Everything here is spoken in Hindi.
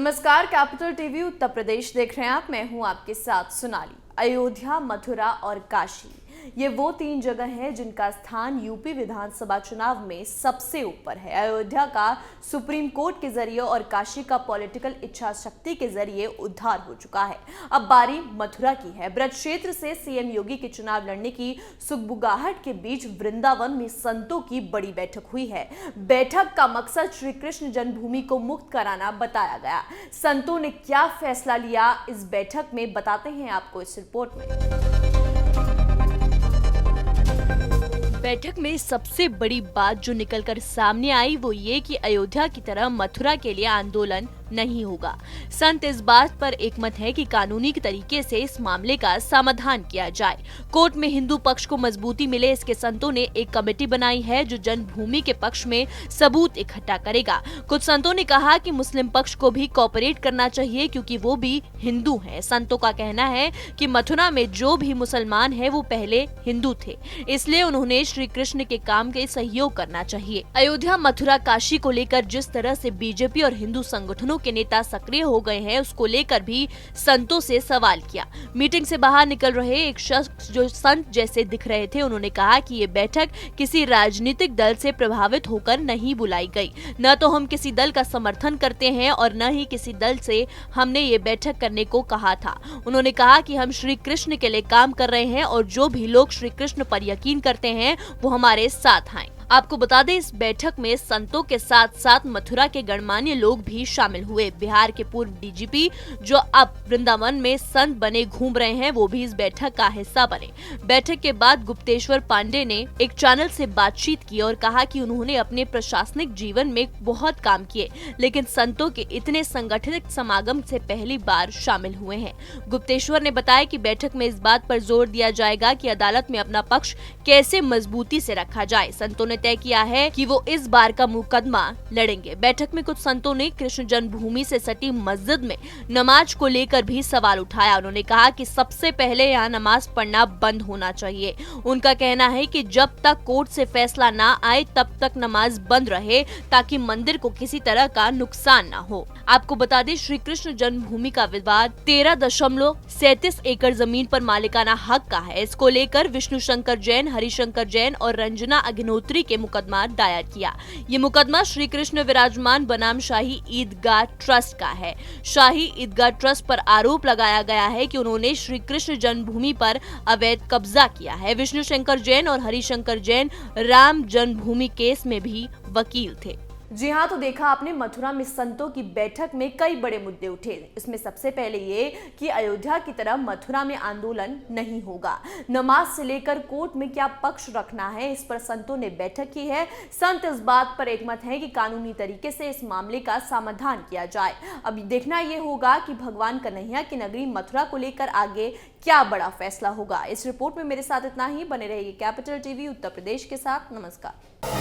नमस्कार, कैपिटल टीवी उत्तर प्रदेश देख रहे हैं आप। मैं हूं आपके साथ सोनाली। अयोध्या, मथुरा और काशी, ये वो तीन जगह हैं जिनका स्थान यूपी विधानसभा चुनाव में सबसे ऊपर है। अयोध्या का सुप्रीम कोर्ट के जरिए और काशी का पॉलिटिकल इच्छा शक्ति के जरिए उद्धार हो चुका है। अब बारी मथुरा की है। ब्रज क्षेत्र से सीएम योगी के चुनाव लड़ने की सुगबुगाहट के बीच वृंदावन में संतों की बड़ी बैठक हुई है। बैठक का मकसद श्री कृष्ण जन्मभूमि को मुक्त कराना बताया गया। संतों ने क्या फैसला लिया, इस बैठक में बताते हैं आपको इस रिपोर्ट में। बैठक में सबसे बड़ी बात जो निकलकर सामने आई वो ये कि अयोध्या की तरह मथुरा के लिए आंदोलन नहीं होगा। संत इस बात पर एकमत है कि कानूनी तरीके से इस मामले का समाधान किया जाए। कोर्ट में हिंदू पक्ष को मजबूती मिले, इसके संतों ने एक कमेटी बनाई है जो जन्मभूमि के पक्ष में सबूत इकट्ठा करेगा। कुछ संतों ने कहा कि मुस्लिम पक्ष को भी कोऑपरेट करना चाहिए क्योंकि वो भी हिंदू हैं। संतों का कहना है कि मथुरा में जो भी मुसलमान है वो पहले हिंदू थे, इसलिए उन्होंने श्री कृष्ण के काम के सहयोग करना चाहिए। अयोध्या, मथुरा, काशी को लेकर जिस तरह से बीजेपी और हिंदू संगठनों के नेता सक्रिय हो गए हैं, उसको लेकर भी संतों से सवाल किया। मीटिंग से बाहर निकल रहे एक शख्स जो संत जैसे दिख रहे थे, उन्होंने कहा कि ये बैठक किसी राजनीतिक दल से प्रभावित होकर नहीं बुलाई गई। न तो हम किसी दल का समर्थन करते हैं और न ही किसी दल से हमने ये बैठक करने को कहा था। उन्होंने कहा कि हम श्री कृष्ण के लिए काम कर रहे हैं और जो भी लोग श्री कृष्ण पर यकीन करते हैं वो हमारे साथ आए। आपको बता दें, इस बैठक में संतों के साथ साथ मथुरा के गणमान्य लोग भी शामिल हुए। बिहार के पूर्व डीजीपी जो अब वृंदावन में संत बने घूम रहे हैं, वो भी इस बैठक का हिस्सा बने। बैठक के बाद गुप्तेश्वर पांडे ने एक चैनल से बातचीत की और कहा कि उन्होंने अपने प्रशासनिक जीवन में बहुत काम किए, लेकिन संतों के इतने संगठित समागम से पहली बार शामिल हुए हैं। गुप्तेश्वर ने बताया कि बैठक में इस बात पर जोर दिया जाएगा कि अदालत में अपना पक्ष कैसे मजबूती से रखा जाए। संतों ने तय किया है कि वो इस बार का मुकदमा लड़ेंगे। बैठक में कुछ संतों ने कृष्ण जन्मभूमि से सटी मस्जिद में नमाज को लेकर भी सवाल उठाया। उन्होंने कहा कि सबसे पहले यहाँ नमाज पढ़ना बंद होना चाहिए। उनका कहना है कि जब तक कोर्ट से फैसला ना आए तब तक नमाज बंद रहे ताकि मंदिर को किसी तरह का नुकसान ना हो। आपको बता दें, श्री कृष्ण जन्मभूमि का विवाद 13.37 एकड़ जमीन पर मालिकाना हक का है। इसको लेकर विष्णु शंकर जैन, हरिशंकर जैन और रंजना अग्निहोत्री के मुकदमा दायर किया। ये मुकदमा श्री कृष्ण विराजमान बनाम शाही ईदगाह ट्रस्ट का है। शाही ईदगाह ट्रस्ट पर आरोप लगाया गया है कि उन्होंने श्री कृष्ण जन्मभूमि पर अवैध कब्जा किया है। विष्णु शंकर जैन और हरिशंकर जैन राम जन्मभूमि केस में भी वकील थे। जी हाँ, तो देखा आपने, मथुरा में संतों की बैठक में कई बड़े मुद्दे उठे। इसमें सबसे पहले ये कि अयोध्या की तरह मथुरा में आंदोलन नहीं होगा। नमाज से लेकर कोर्ट में क्या पक्ष रखना है, इस पर संतों ने बैठक की है। संत इस बात पर एकमत है कि कानूनी तरीके से इस मामले का समाधान किया जाए। अब देखना ये होगा कि भगवान कन्हैया की नगरी मथुरा को लेकर आगे क्या बड़ा फैसला होगा। इस रिपोर्ट में मेरे साथ इतना ही। बने रहिए कैपिटल टीवी उत्तर प्रदेश के साथ। नमस्कार।